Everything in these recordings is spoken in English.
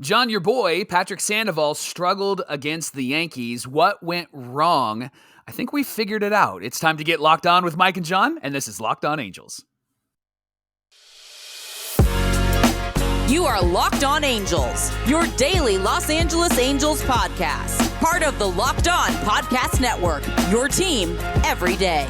John, your boy, Patrick Sandoval, struggled against the Yankees. What went wrong? I think we figured it out. It's time to get locked on with Mike and John, and this is Locked On Angels. You are Locked On Angels, your daily Los Angeles Angels podcast. Part of the Locked On Podcast Network, your team every day.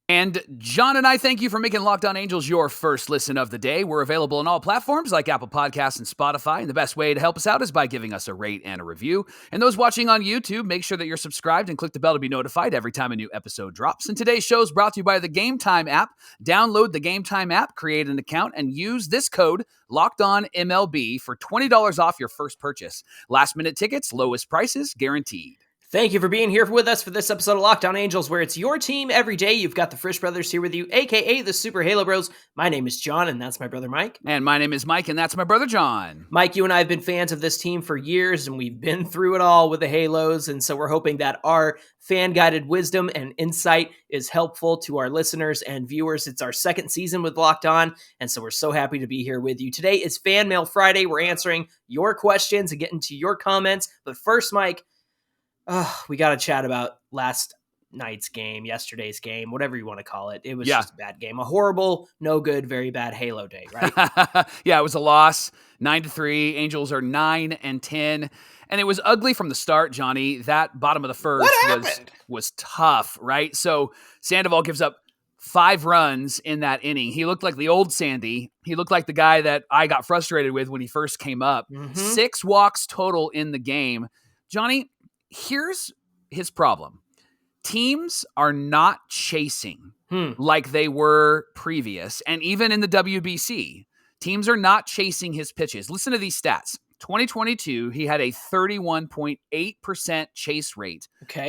And John and I thank you for making Locked On Angels your first listen of the day. We're available on all platforms like Apple Podcasts and Spotify. And the best way to help us out is by giving us a rate and a review. And those watching on YouTube, make sure that you're subscribed and click the bell to be notified every time a new episode drops. And today's show is brought to you by the Game Time app. Download the Game Time app, create an account, and use this code LOCKEDONMLB for $20 off your first purchase. Last minute tickets, lowest prices guaranteed. Thank you for being here with us for this episode of Locked On Angels, where it's your team every day. You've got the Frisch Brothers here with you, a.k.a. the Super Halo Bros. My name is John, and that's my brother Mike. And my name is Mike, and that's my brother John. Mike, you and I have been fans of this team for years, and we've been through it all with the Halos, and so we're hoping that our fan-guided wisdom and insight is helpful to our listeners and viewers. It's our second season with Locked On, and so we're so happy to be here with you. Today is Fanmail Friday. We're answering your questions and getting to your comments, but first, Mike, we got to chat about last night's game, yesterday's game, whatever you want to call it. It was just a bad game. A horrible, no good, very bad Halo day, right? Yeah, it was a loss, 9-3. Angels are 9-10. And it was ugly from the start, Johnny. That bottom of the first was tough, right? So Sandoval gives up 5 runs in that inning. He looked like the old Sandy. He looked like the guy that I got frustrated with when he first came up. 6 walks total in the game. Johnny, here's his problem. Teams are not chasing like they were previous. And even in the WBC, teams are not chasing his pitches. Listen to these stats. 2022, he had a 31.8% chase rate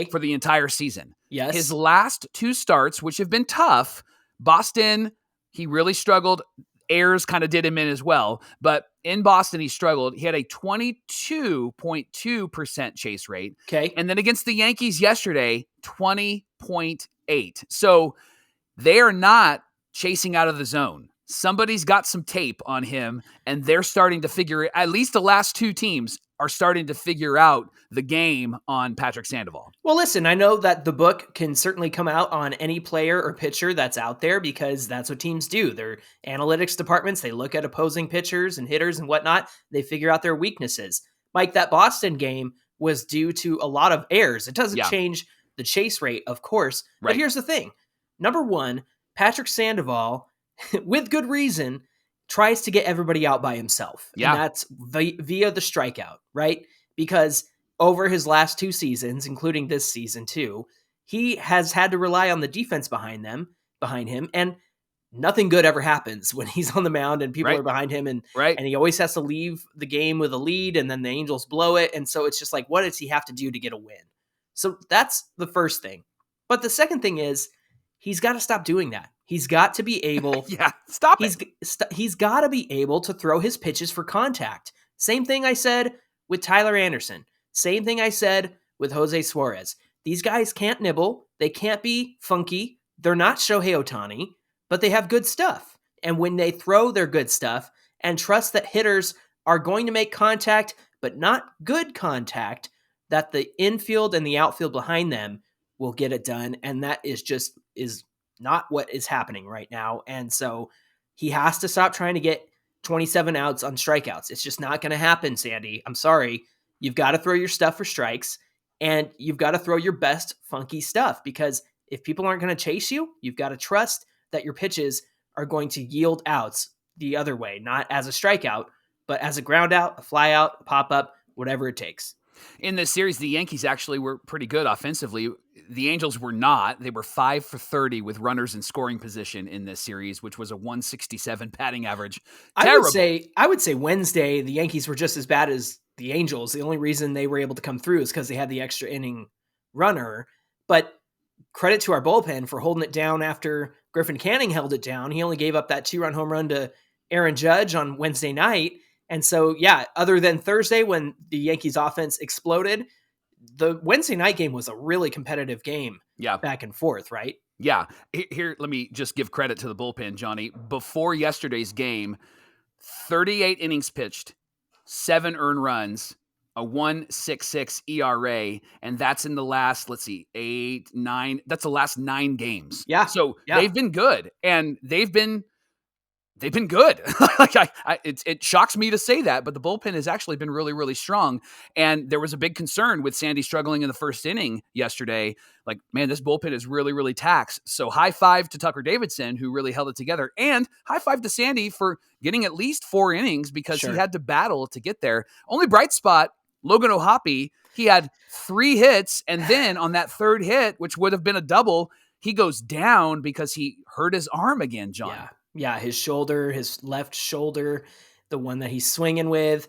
for the entire season. Yes. His last 2 starts, which have been tough, Boston, he really struggled. Ayers kind of did him in as well. But in Boston, he struggled. He had a 22.2% chase rate. Okay. And then against the Yankees yesterday, 20.8. So they are not chasing out of the zone. Somebody's got some tape on him, and they're starting to figure it. At least the last 2 teams are starting to figure out the game on Patrick Sandoval. Well, listen, I know that the book can certainly come out on any player or pitcher that's out there because that's what teams do. Their analytics departments, they look at opposing pitchers and hitters and whatnot. They figure out their weaknesses. Mike, that Boston game was due to a lot of errors. It doesn't change the chase rate, of course. Right. But here's the thing. Number one, Patrick Sandoval, with good reason, tries to get everybody out by himself. Yeah. And that's via the strikeout, right? Because over his last 2 seasons, including this season too, he has had to rely on the defense behind him, and nothing good ever happens when he's on the mound and people are behind him, and he always has to leave the game with a lead, and then the Angels blow it, and so it's just like, what does he have to do to get a win? So that's the first thing. But the second thing is, he's got to stop doing that. He's got to be able he's got to be able to throw his pitches for contact. Same thing I said with Tyler Anderson. Same thing I said with Jose Suarez. These guys can't nibble. They can't be funky. They're not Shohei Ohtani, but they have good stuff. And when they throw their good stuff and trust that hitters are going to make contact, but not good contact, that the infield and the outfield behind them will get it done. And that is not what is happening right now. And so he has to stop trying to get 27 outs on strikeouts. It's just not going to happen, Sandy. I'm sorry. You've got to throw your stuff for strikes, and you've got to throw your best funky stuff, because if people aren't going to chase you, you've got to trust that your pitches are going to yield outs the other way, not as a strikeout, but as a ground out, a fly out, a pop up, whatever it takes. In this series, the Yankees actually were pretty good offensively. The Angels were not. They were 5 for 30 with runners in scoring position in this series, which was a 167 batting average. Terrible. I would say Wednesday, the Yankees were just as bad as the Angels. The only reason they were able to come through is because they had the extra inning runner. But credit to our bullpen for holding it down after Griffin Canning held it down. He only gave up that 2-run home run to Aaron Judge on Wednesday night. And so, other than Thursday when the Yankees offense exploded, the Wednesday night game was a really competitive game. Back and forth, right? Yeah. Here, let me just give credit to the bullpen, Johnny. Before yesterday's game, 38 innings pitched, 7 earned runs, a 1.66 ERA, and that's in the last, 8, 9. That's the last 9 games. Yeah. So Yeah. they've been good, and they've been good. Like it shocks me to say that, but the bullpen has actually been really, really strong. And there was a big concern with Sandy struggling in the first inning yesterday. Like, man, this bullpen is really, really taxed. So high five to Tucker Davidson, who really held it together, and high five to Sandy for getting at least 4 innings because he had to battle to get there. Only bright spot, Logan O'Hoppe, he had 3 hits, and then on that 3rd hit, which would have been a double, he goes down because he hurt his arm again, John. Yeah, his shoulder, his left shoulder, the one that he's swinging with,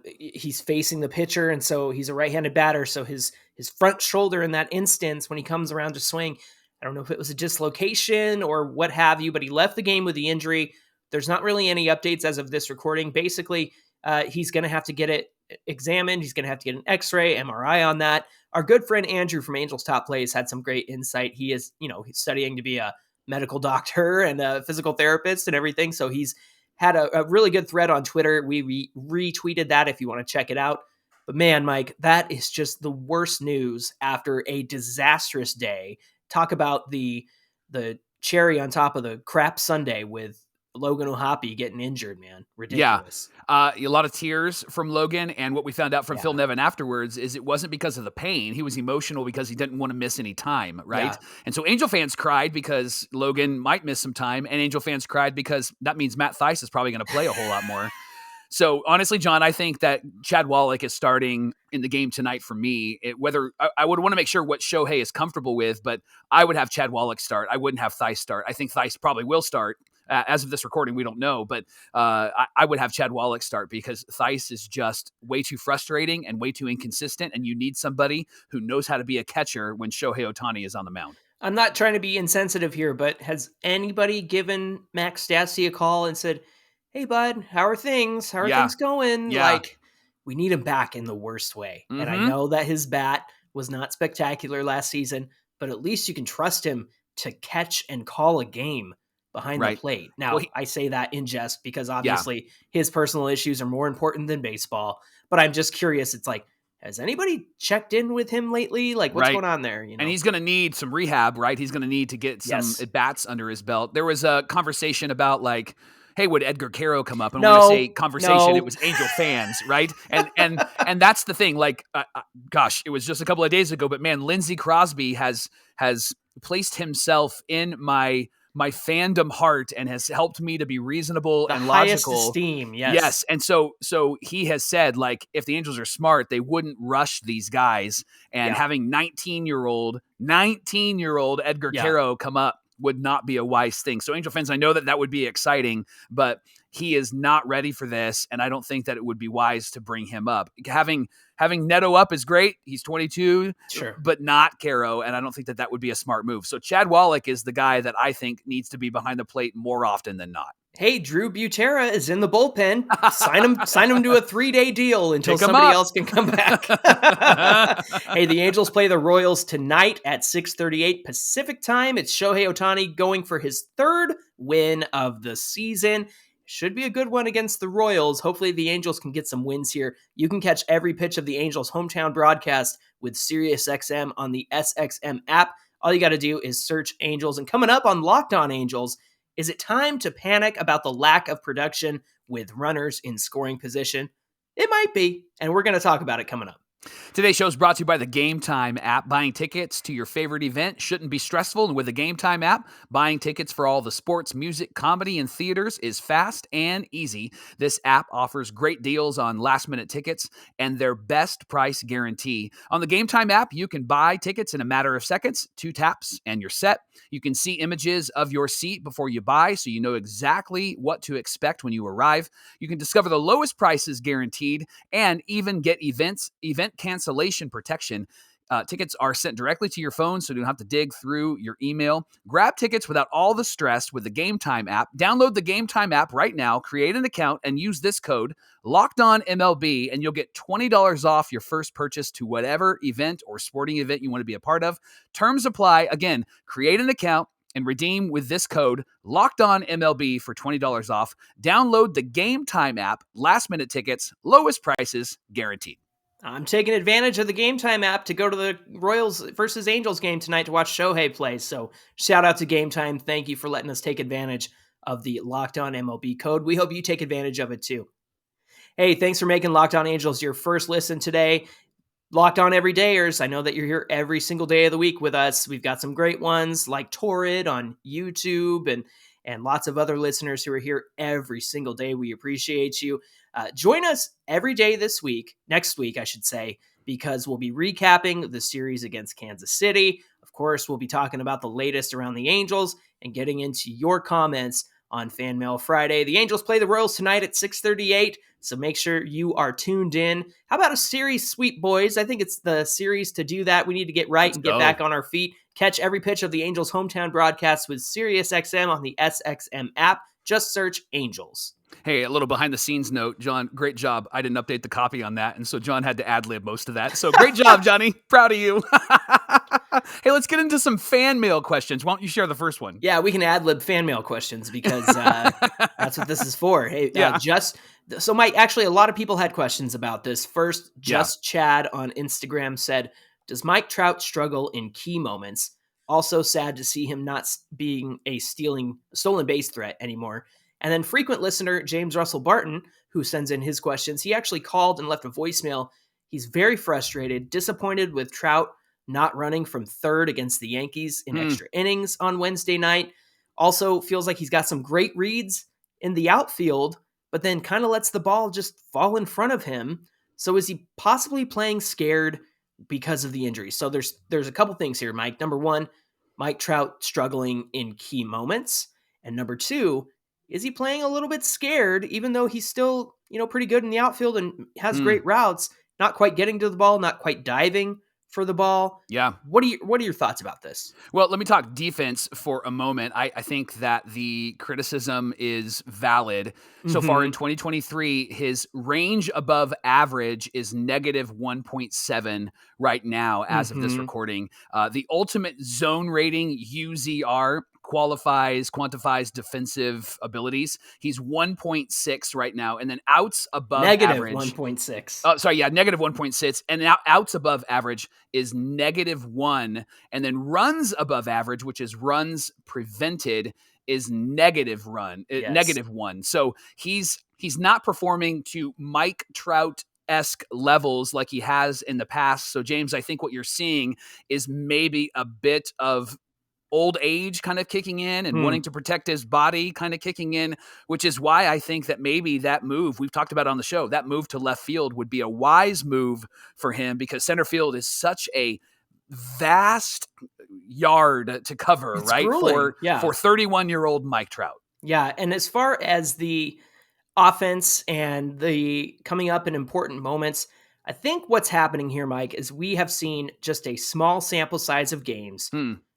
he's facing the pitcher, and so he's a right-handed batter, so his front shoulder in that instance, when he comes around to swing, I don't know if it was a dislocation or what have you, but he left the game with the injury. There's not really any updates as of this recording. Basically, he's going to have to get it examined. He's going to have to get an x-ray, MRI on that. Our good friend Andrew from Angels Top Plays had some great insight. He is, he's studying to be a medical doctor and a physical therapist and everything. So he's had a really good thread on Twitter. We retweeted that if you want to check it out. But man, Mike, that is just the worst news after a disastrous day. Talk about the cherry on top of the crap sundae with Logan O'Hoppe getting injured, man. Ridiculous. Yeah. A lot of tears from Logan. And what we found out from Phil Nevin afterwards is it wasn't because of the pain. He was emotional because he didn't want to miss any time, right? Yeah. And so Angel fans cried because Logan might miss some time. And Angel fans cried because that means Matt Theis is probably going to play a whole lot more. So honestly, John, I think that Chad Wallach is starting in the game tonight for me. Whether I would want to make sure what Shohei is comfortable with, but I would have Chad Wallach start. I wouldn't have Theis start. I think Theis probably will start. As of this recording, we don't know, but I would have Chad Wallach start because Theis is just way too frustrating and way too inconsistent, and you need somebody who knows how to be a catcher when Shohei Ohtani is on the mound. I'm not trying to be insensitive here, but has anybody given Max Stassi a call and said, hey, bud, how are things? How are things going? Yeah. Like, we need him back in the worst way. Mm-hmm. And I know that his bat was not spectacular last season, but at least you can trust him to catch and call a game behind the plate. Now, I say that in jest because obviously his personal issues are more important than baseball, but I'm just curious. It's like, has anybody checked in with him lately? Like, what's going on there? And he's going to need some rehab, right? He's going to need to get some at-bats under his belt. There was a conversation about like, hey, would Edgar Caro come up? And when I say conversation, it was Angel fans, right? And that's the thing. Like, gosh, it was just a couple of days ago, but man, Lindsey Crosby has placed himself in my fandom heart and has helped me to be reasonable and logical. Highest esteem, yes. Yes, and so he has said, like, if the Angels are smart, they wouldn't rush these guys, and having 19-year-old Edgar Caro come up would not be a wise thing. So Angel fans, I know that would be exciting, but he is not ready for this, and I don't think that it would be wise to bring him up. Having Neto up is great. He's 22, but not Caro, and I don't think that would be a smart move. So Chad Wallach is the guy that I think needs to be behind the plate more often than not. Hey, Drew Butera is in the bullpen. Sign him to a 3-day deal until somebody else can come back. Hey, the Angels play the Royals tonight at 6:38 Pacific time. It's Shohei Ohtani going for his 3rd win of the season. Should be a good one against the Royals. Hopefully the Angels can get some wins here. You can catch every pitch of the Angels hometown broadcast with SiriusXM on the SXM app. All you got to do is search Angels. And coming up on Locked On Angels, is it time to panic about the lack of production with runners in scoring position? It might be, and we're going to talk about it coming up. Today's show is brought to you by the Game Time app. Buying tickets to your favorite event shouldn't be stressful, and with the Game Time app, buying tickets for all the sports, music, comedy, and theaters is fast and easy. This app offers great deals on last-minute tickets and their best price guarantee. On the Game Time app, you can buy tickets in a matter of seconds, 2 taps, and you're set. You can see images of your seat before you buy, so you know exactly what to expect when you arrive. You can discover the lowest prices guaranteed and even get event cancellation protection. Tickets are sent directly to your phone, so you don't have to dig through your email. Grab tickets without all the stress with the Game Time app. Download the Game Time app right now, create an account, and use this code LOCKEDONMLB, and you'll get $20 off your first purchase to whatever event or sporting event you want to be a part of. Terms apply. Again, create an account, and redeem with this code LOCKEDONMLB for $20 off. Download the Game Time app. Last-minute tickets, lowest prices guaranteed. I'm taking advantage of the Game Time app to go to the Royals versus Angels game tonight to watch Shohei play. So shout out to Game Time. Thank you for letting us take advantage of the Locked On MLB code. We hope you take advantage of it too. Hey, thanks for making Locked On Angels your first listen today. Locked On Everydayers, I know that you're here every single day of the week with us. We've got some great ones like Torrid on YouTube and lots of other listeners who are here every single day. We appreciate you. Join us every day next week, I should say, because we'll be recapping the series against Kansas City. Of course, we'll be talking about the latest around the Angels and getting into your comments on Fanmail Friday. The Angels play the Royals tonight at 6:38, so make sure you are tuned in. How about a series sweep, boys? I think it's the series to do that. We need to get right and get back on our feet. Catch every pitch of the Angels' hometown broadcast with SiriusXM on the SXM app. Just search Angels. Hey, a little behind-the-scenes note. John, great job. I didn't update the copy on that, and so John had to ad-lib most of that. So great job, Johnny. Proud of you. Hey, let's get into some fan mail questions. Why don't you share the first one? Yeah, we can ad-lib fan mail questions because that's what this is for. Hey, so Mike, actually, a lot of people had questions about this. First, Chad on Instagram said, does Mike Trout struggle in key moments? Also sad to see him not being a stolen base threat anymore. And then frequent listener James Russell Barton, who sends in his questions, he actually called and left a voicemail. He's very frustrated, disappointed with Trout not running from third against the Yankees in extra innings on Wednesday night. Also feels like he's got some great reads in the outfield, but then kind of lets the ball just fall in front of him. So is he possibly playing scared because of the injury? So there's a couple things here, Mike. Number one, Mike Trout struggling in key moments. And number two, is he playing a little bit scared, even though he's still, pretty good in the outfield and has great routes, not quite getting to the ball, not quite diving for the ball? Yeah. What are your thoughts about this? Well, let me talk defense for a moment. I think that the criticism is valid. So far in 2023, his range above average is negative 1.7 right now as of this recording. The ultimate zone rating, UZR, quantifies defensive abilities. He's 1.6 right now, and then outs above average. Negative 1.6. Oh, sorry, yeah, negative 1.6, and now outs above average is negative 1, and then runs above average, which is runs prevented, is negative 1. So he's not performing to Mike Trout-esque levels like he has in the past. So James, I think what you're seeing is maybe a bit of old age kind of kicking in and wanting to protect his body kind of kicking in, which is why I think that maybe that move we've talked about on the show, that move to left field would be a wise move for him, because center field is such a vast yard to cover, It's right? grueling. For 31-year-old Mike Trout. Yeah. And as far as the offense and the coming up in important moments, I think what's happening here, Mike, is we have seen just a small sample size of games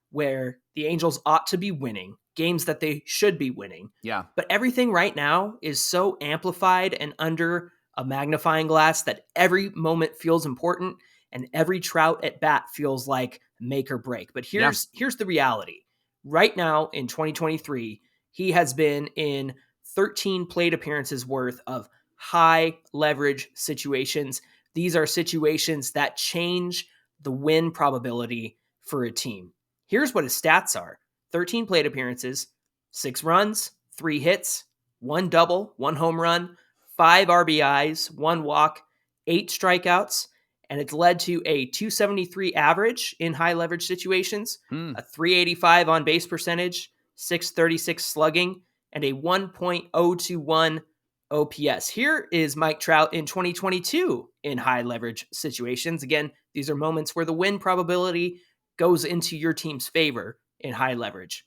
where the Angels ought to be winning, games that they should be winning. Yeah. But everything right now is so amplified and under a magnifying glass that every moment feels important and every Trout at bat feels like make or break. But here's the reality. Right now in 2023, he has been in 13 plate appearances worth of high leverage situations. These are situations that change the win probability for a team. Here's what his stats are. 13 plate appearances, 6 runs, 3 hits, 1 double, 1 home run, 5 RBIs, 1 walk, 8 strikeouts, and it's led to a 273 average in high leverage situations, a 385 on base percentage, 636 slugging, and a 1.021 OPS. Here is Mike Trout in 2022 in high leverage situations. Again, these are moments where the win probability goes into your team's favor in high leverage.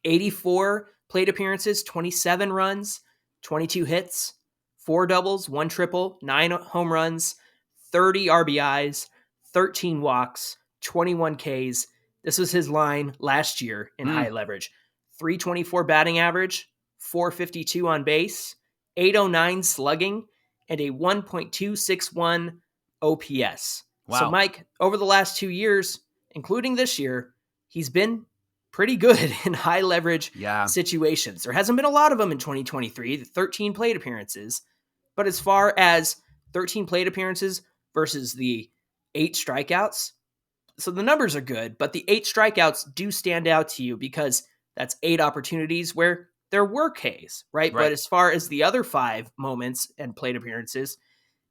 84 plate appearances, 27 runs, 22 hits, 4 doubles, 1 triple, 9 home runs, 30 RBIs, 13 walks, 21 Ks. This was his line last year in high leverage. 324 batting average, 452 on base, 809 slugging, and a 1.261 OPS. Wow. So Mike, over the last 2 years, including this year, he's been pretty good in high leverage Yeah. situations. There hasn't been a lot of them in 2023, the 13 plate appearances. But as far as 13 plate appearances versus the 8 strikeouts, so the numbers are good, but the 8 strikeouts do stand out to you because that's 8 opportunities where there were Ks, right? But as far as the other 5 moments and plate appearances,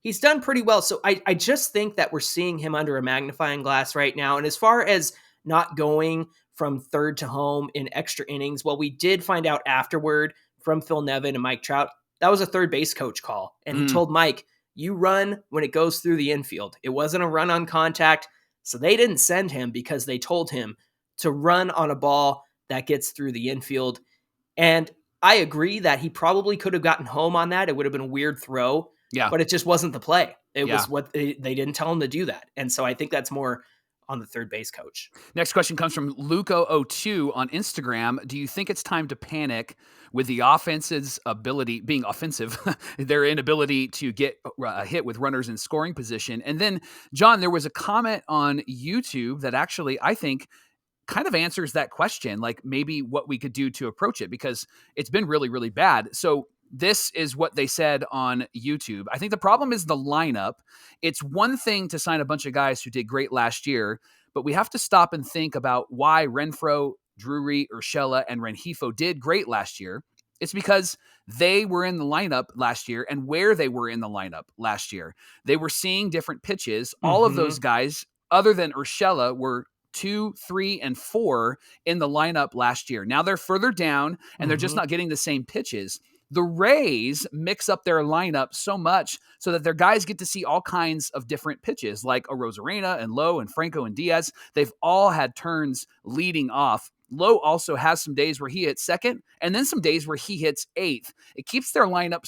he's done pretty well. So I just think that we're seeing him under a magnifying glass right now. And as far as not going from third to home in extra innings, well, we did find out afterward from Phil Nevin and Mike Trout, that was a third base coach call. And he told Mike, you run when it goes through the infield. It wasn't a run on contact. So they didn't send him because they told him to run on a ball that gets through the infield. And I agree that he probably could have gotten home on that. It would have been a weird throw. Yeah. But it just wasn't the play. It was what they didn't tell him to do that. And so I think that's more on the third base coach. Next question comes from Luco02 on Instagram. Do you think it's time to panic with the offense's ability being offensive, their inability to get a hit with runners in scoring position? And then, John, there was a comment on YouTube that actually I think kind of answers that question, like maybe what we could do to approach it, because it's been really, really bad. So this is what they said on YouTube. I think the problem is the lineup. It's one thing to sign a bunch of guys who did great last year, but we have to stop and think about why Renfroe, Drury, Urshela, and Rengifo did great last year. It's because they were in the lineup last year and where they were in the lineup last year. They were seeing different pitches. All of those guys, other than Urshela, were 2, 3, and 4 in the lineup last year. Now they're further down and they're just not getting the same pitches. The Rays mix up their lineup so much so that their guys get to see all kinds of different pitches, like a Rosarena and Lowe and Franco and Diaz. They've all had turns leading off. Lowe also has some days where he hits second and then some days where he hits eighth. It keeps their lineup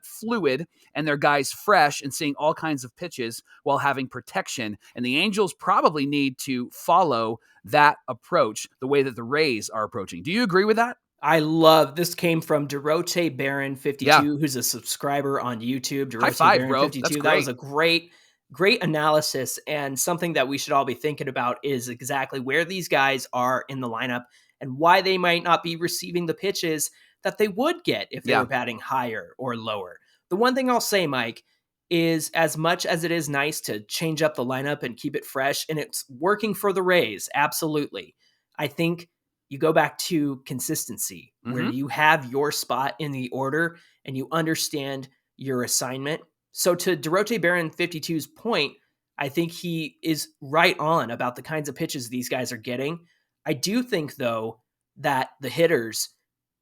fluid and their guys fresh and seeing all kinds of pitches while having protection. And the Angels probably need to follow that approach the way that the Rays are approaching. Do you agree with that? I love this. Came from Dorote Baron 52, who's a subscriber on YouTube. Dorote High five, Baron bro. 52. That's that was a great analysis, and something that we should all be thinking about is exactly where these guys are in the lineup and why they might not be receiving the pitches that they would get if they were batting higher or lower. The one thing I'll say, Mike, is as much as it is nice to change up the lineup and keep it fresh, and it's working for the Rays, absolutely. I think you go back to consistency, where you have your spot in the order and you understand your assignment. So to Dorote Baron 52's point, I think he is right on about the kinds of pitches these guys are getting. I do think, though, that the hitters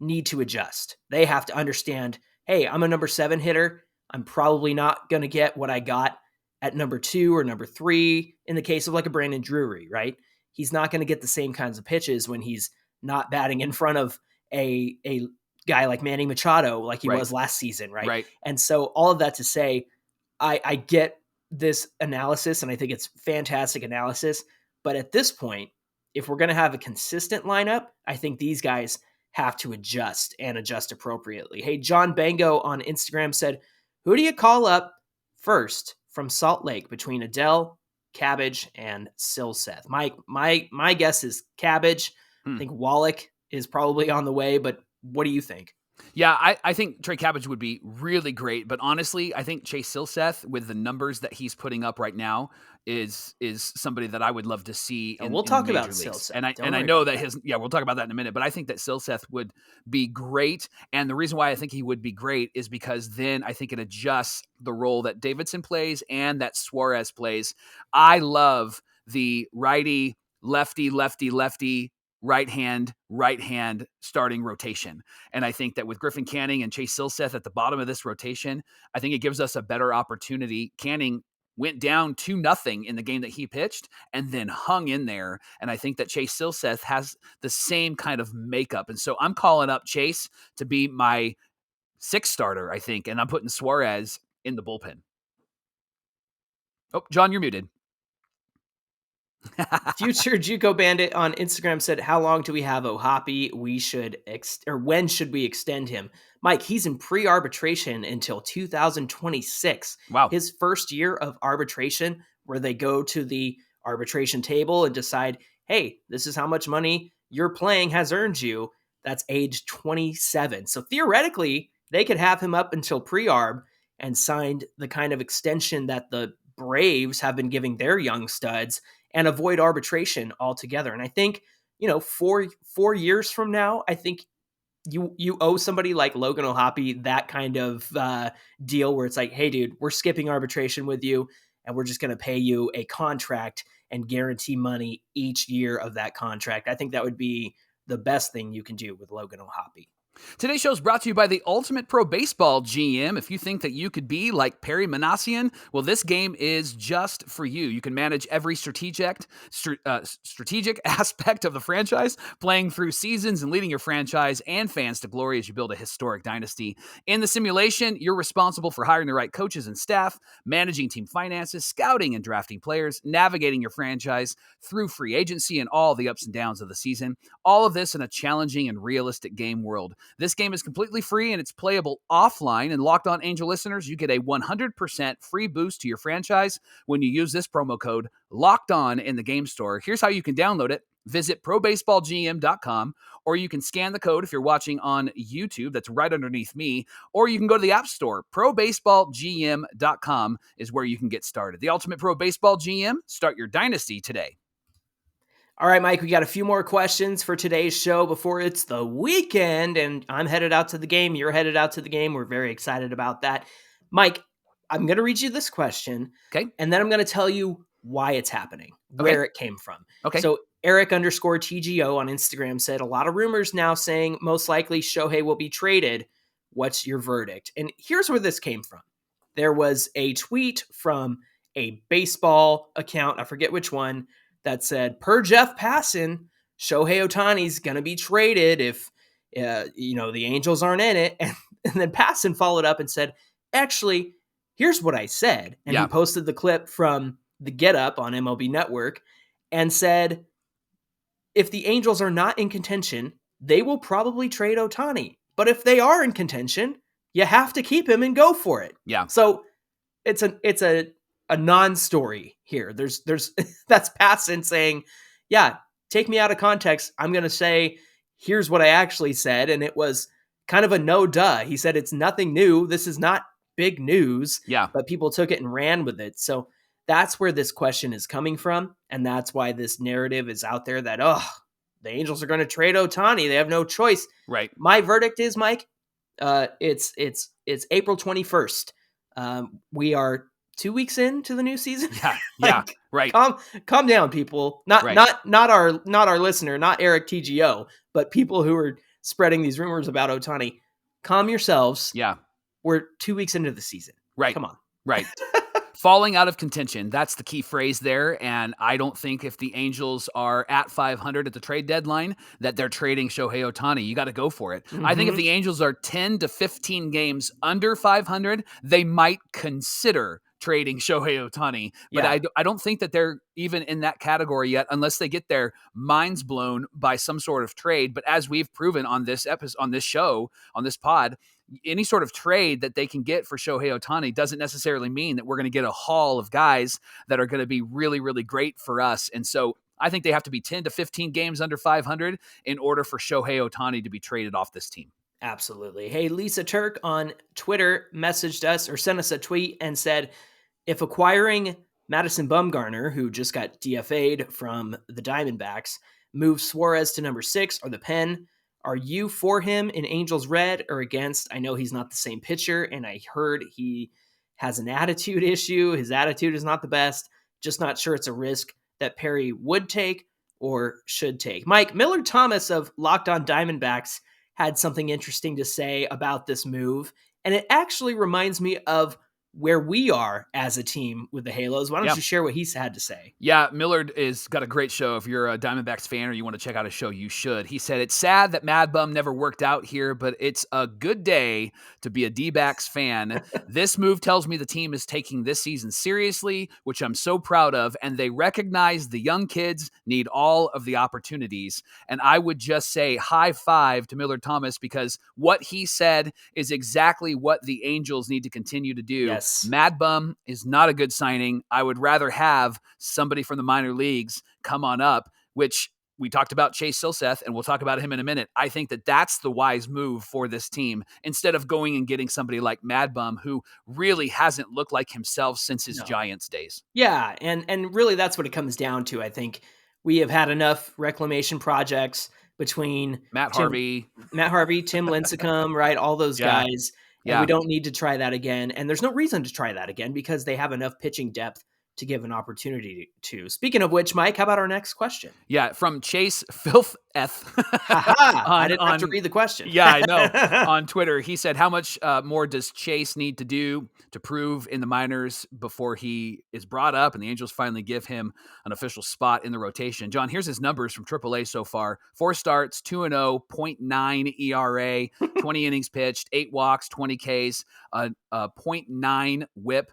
need to adjust. They have to understand, hey, I'm a number 7 hitter. I'm probably not going to get what I got at number 2 or number 3 in the case of like a Brandon Drury, right? He's not going to get the same kinds of pitches when he's not batting in front of a guy like Manny Machado like he was last season, right? And so all of that to say, I get this analysis, and I think it's fantastic analysis. But at this point, if we're going to have a consistent lineup, I think these guys have to adjust and adjust appropriately. Hey, John Bango on Instagram said, who do you call up first from Salt Lake between Adele, Cabbage, and Silseth? My guess is Cabbage. I think Wallach is probably on the way, but what do you think? Yeah, I think Trey Cabbage would be really great, but honestly, I think Chase Silseth, with the numbers that he's putting up right now, is somebody that I would love to see. We'll talk about Silseth, and I know that we'll talk about that in a minute. But I think that Silseth would be great, and the reason why I think he would be great is because then I think it adjusts the role that Davidson plays and that Suarez plays. I love the righty, lefty, lefty, lefty, right hand starting rotation. And I think that with Griffin Canning and Chase Silseth at the bottom of this rotation, I think it gives us a better opportunity. Canning went down 2-0 in the game that he pitched and then hung in there. And I think that Chase Silseth has the same kind of makeup. And so I'm calling up Chase to be my 6th starter, I think. And I'm putting Suarez in the bullpen. Oh, John, you're muted. Future Juco Bandit on Instagram said, how long do we have O'Hoppe? When should we extend him? Mike, he's in pre-arbitration until 2026. Wow. His first year of arbitration, where they go to the arbitration table and decide, hey, this is how much money your playing has earned you. That's age 27. So theoretically, they could have him up until pre-arb and signed the kind of extension that the Braves have been giving their young studs and avoid arbitration altogether. And I think, 4 years from now, I think you owe somebody like Logan O'Hoppe that kind of deal where it's like, hey, dude, we're skipping arbitration with you, and we're just going to pay you a contract and guarantee money each year of that contract. I think that would be the best thing you can do with Logan O'Hoppe. Today's show is brought to you by the Ultimate Pro Baseball GM. If you think that you could be like Perry Manassian, well, this game is just for you. You can manage every strategic aspect of the franchise, playing through seasons and leading your franchise and fans to glory as you build a historic dynasty. In the simulation, you're responsible for hiring the right coaches and staff, managing team finances, scouting and drafting players, navigating your franchise through free agency and all the ups and downs of the season. All of this in a challenging and realistic game world. This game is completely free and it's playable offline. And Locked On Angel listeners, you get a 100% free boost to your franchise when you use this promo code Locked On in the game store. Here's how you can download it. Visit probaseballgm.com, or you can scan the code if you're watching on YouTube. That's right underneath me. Or you can go to the App Store. Probaseballgm.com is where you can get started. The Ultimate Pro Baseball GM. Start your dynasty today. All right, Mike, we got a few more questions for today's show before it's the weekend, and I'm headed out to the game. You're headed out to the game. We're very excited about that. Mike, I'm going to read you this question, okay, and then I'm going to tell you why it's happening, where it came from. Okay. So Eric_TGO on Instagram said, a lot of rumors now saying most likely Shohei will be traded. What's your verdict? And here's where this came from. There was a tweet from a baseball account, I forget which one, that said, per Jeff Passan, Shohei Ohtani's going to be traded if, the Angels aren't in it. And then Passan followed up and said, actually, here's what I said. And he posted the clip from the Get Up on MLB Network and said, if the Angels are not in contention, they will probably trade Ohtani. But if they are in contention, you have to keep him and go for it. Yeah. So it's a non-story here. There's that's Passan saying, yeah, take me out of context. I'm going to say, here's what I actually said. And it was kind of a no duh. He said, it's nothing new. This is not big news. Yeah. But people took it and ran with it. So that's where this question is coming from. And that's why this narrative is out there that, the Angels are going to trade Ohtani. They have no choice. Right. My verdict is, Mike, it's April 21st. We are 2 weeks into the new season. Yeah. Right. Calm down, people. Not our listener, not Eric TGO, but people who are spreading these rumors about Ohtani. Calm yourselves. Yeah. We're 2 weeks into the season. Right. Come on. Right. Falling out of contention. That's the key phrase there. And I don't think if the Angels are at 500 at the trade deadline that they're trading Shohei Ohtani. You got to go for it. Mm-hmm. I think if the Angels are 10 to 15 games under 500, they might consider trading Shohei Ohtani. But I don't think that they're even in that category yet unless they get their minds blown by some sort of trade. But as we've proven on this episode, on this show, on this pod, any sort of trade that they can get for Shohei Ohtani doesn't necessarily mean that we're going to get a haul of guys that are going to be really, really great for us. And so I think they have to be 10 to 15 games under 500 in order for Shohei Ohtani to be traded off this team. Absolutely. Hey, Lisa Turk on Twitter messaged us or sent us a tweet and said, if acquiring Madison Bumgarner, who just got DFA'd from the Diamondbacks, moves Suarez to number 6 or the pen, are you for him in Angels red or against? I know he's not the same pitcher, and I heard he has an attitude issue. His attitude is not the best. Just not sure it's a risk that Perry would take or should take. Mike, Millard Thomas of Locked On Diamondbacks had something interesting to say about this move, and it actually reminds me of where we are as a team with the Halos. Why don't you share what he's had to say? Yeah, Millard is got a great show. If you're a Diamondbacks fan or you want to check out his show, you should. He said, it's sad that Mad Bum never worked out here, but it's a good day to be a D-backs fan. This move tells me the team is taking this season seriously, which I'm so proud of, and they recognize the young kids need all of the opportunities. And I would just say high five to Millard Thomas because what he said is exactly what the Angels need to continue to do. Yes. Mad Bum is not a good signing. I would rather have somebody from the minor leagues come on up, which we talked about Chase Silseth, and we'll talk about him in a minute. I think that that's the wise move for this team instead of going and getting somebody like Mad Bum, who really hasn't looked like himself since his Giants days. Yeah, and really that's what it comes down to. I think we have had enough reclamation projects between Matt Harvey, Tim Lincecum, right? All those guys. And we don't need to try that again. And there's no reason to try that again because they have enough pitching depth to give an opportunity to. Speaking of which, Mike, how about our next question? Yeah, from Chase Silseth. I didn't have to read the question. Yeah, I know. On Twitter, he said, how much more does Chase need to do to prove in the minors before he is brought up and the Angels finally give him an official spot in the rotation? John, here's his numbers from AAA so far. 4 starts, 2-0, 0.9 ERA, 20 innings pitched, 8 walks, 20 Ks, 0.9 whip.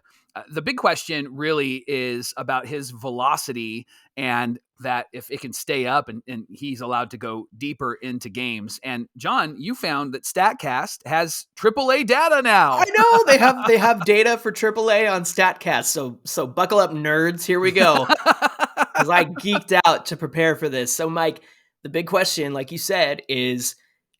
The big question really is about his velocity and that if it can stay up and he's allowed to go deeper into games. And John, you found that StatCast has AAA data now. I know they have data for AAA on StatCast. So buckle up, nerds. Here we go. Because I geeked out to prepare for this. So Mike, the big question, like you said, is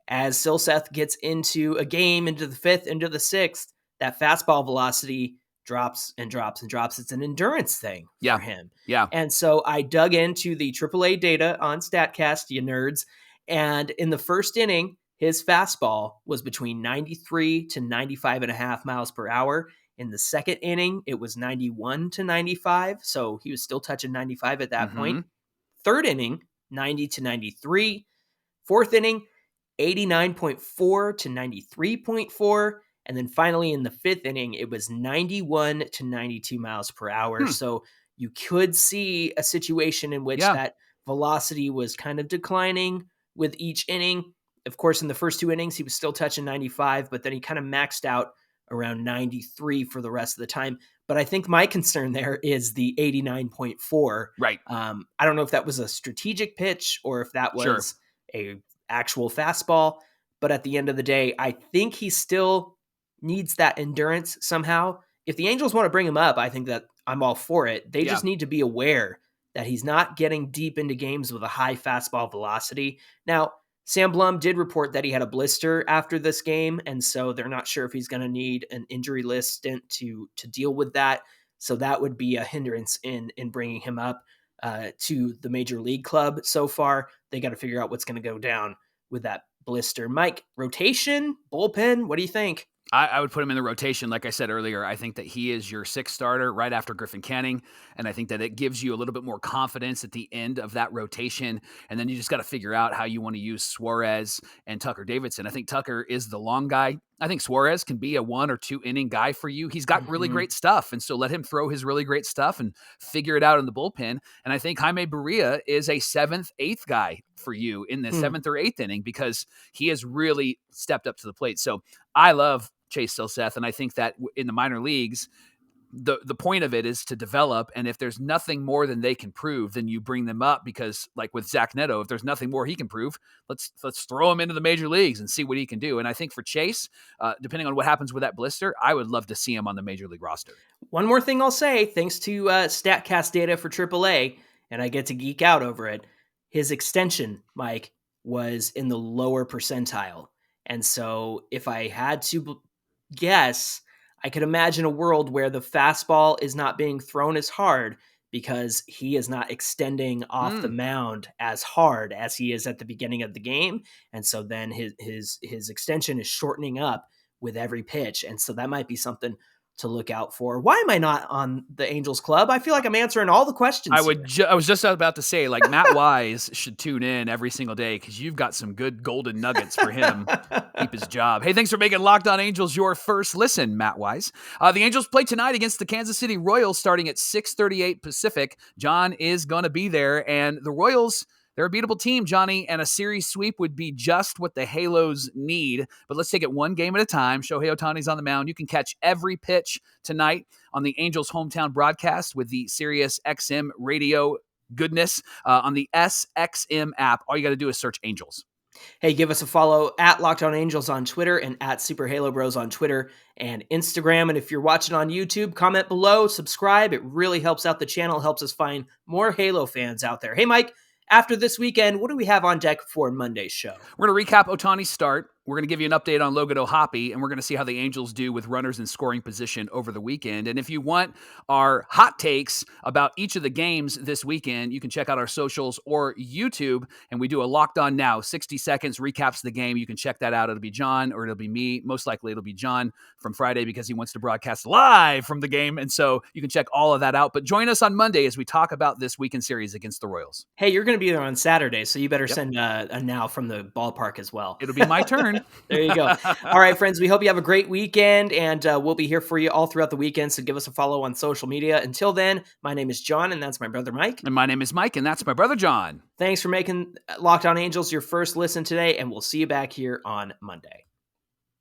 as Silseth gets into a game, into the 5th, into the 6th, that fastball velocity drops and drops and drops. It's an endurance thing for him. Yeah. And so I dug into the AAA data on StatCast, you nerds. And in the first inning, his fastball was between 93 to 95.5 miles per hour. In the second inning, it was 91 to 95. So he was still touching 95 at that point. Third inning, 90 to 93. Fourth inning, 89.4 to 93.4. And then finally in the 5th inning, it was 91 to 92 miles per hour. So you could see a situation in which that velocity was kind of declining with each inning. Of course, in the first 2 innings, he was still touching 95, but then he kind of maxed out around 93 for the rest of the time. But I think my concern there is the 89.4. Right. I don't know if that was a strategic pitch or if that was a actual fastball. But at the end of the day, I think he still needs that endurance somehow. If the Angels want to bring him up, I think that I'm all for it. They just need to be aware that he's not getting deep into games with a high fastball velocity. Now, Sam Blum did report that he had a blister after this game, and so they're not sure if he's going to need an injury list stint to deal with that. So that would be a hindrance in bringing him up to the major league club. So far, they got to figure out what's going to go down with that blister. Mike, rotation, bullpen, what do you think? I would put him in the rotation. Like I said earlier, I think that he is your 6th starter right after Griffin Canning. And I think that it gives you a little bit more confidence at the end of that rotation. And then you just got to figure out how you want to use Suarez and Tucker Davidson. I think Tucker is the long guy. I think Suarez can be a 1 or 2 inning guy for you. He's got really great stuff. And so let him throw his really great stuff and figure it out in the bullpen. And I think Jaime Barria is a 7th, 8th guy for you in the 7th or 8th inning because he has really stepped up to the plate. So I love Chase Silseth. And I think that in the minor leagues, the point of it is to develop. And if there's nothing more than they can prove, then you bring them up because like with Zach Neto, if there's nothing more he can prove, let's throw him into the major leagues and see what he can do. And I think for Chase, depending on what happens with that blister, I would love to see him on the major league roster. One more thing I'll say, thanks to StatCast data for AAA, and I get to geek out over it, his extension, Mike, was in the lower percentile. And so if I had to guess, I could imagine a world where the fastball is not being thrown as hard because he is not extending off the mound as hard as he is at the beginning of the game. And so then his extension is shortening up with every pitch. And so that might be something to look out for. Why am I not on the Angels Club? I feel like I'm answering all the questions. I was just about to say, like, Matt Wise should tune in every single day because you've got some good golden nuggets for him. Keep his job. Hey, thanks for making Locked On Angels your first listen, Matt Wise. The Angels play tonight against the Kansas City Royals starting at 6:38 Pacific. John is going to be there, and the Royals, they're a beatable team, Johnny, and a series sweep would be just what the Halos need. But let's take it one game at a time. Shohei Ohtani's on the mound. You can catch every pitch tonight on the Angels' hometown broadcast with the Sirius XM radio goodness on the SXM app. All you got to do is search Angels. Hey, give us a follow at Locked On Angels on Twitter and at Super Halo Bros on Twitter and Instagram. And if you're watching on YouTube, comment below, subscribe. It really helps out the channel, helps us find more Halo fans out there. Hey, Mike, after this weekend, what do we have on deck for Monday's show? We're going to recap Ohtani's start. We're going to give you an update on Logan O'Hoppe, and we're going to see how the Angels do with runners in scoring position over the weekend. And if you want our hot takes about each of the games this weekend, you can check out our socials or YouTube, and we do a Locked On Now, 60 seconds, recaps the game. You can check that out. It'll be John, or it'll be me. Most likely it'll be John from Friday because he wants to broadcast live from the game, and so you can check all of that out. But join us on Monday as we talk about this weekend series against the Royals. Hey, you're going to be there on Saturday, so you better send a now from the ballpark as well. It'll be my turn. There you go. All right, friends, we hope you have a great weekend, and we'll be here for you all throughout the weekend, so give us a follow on social media. Until then, my name is John, and that's my brother Mike. And my name is Mike, and that's my brother John. Thanks for making Locked On Angels your first listen today, and we'll see you back here on Monday.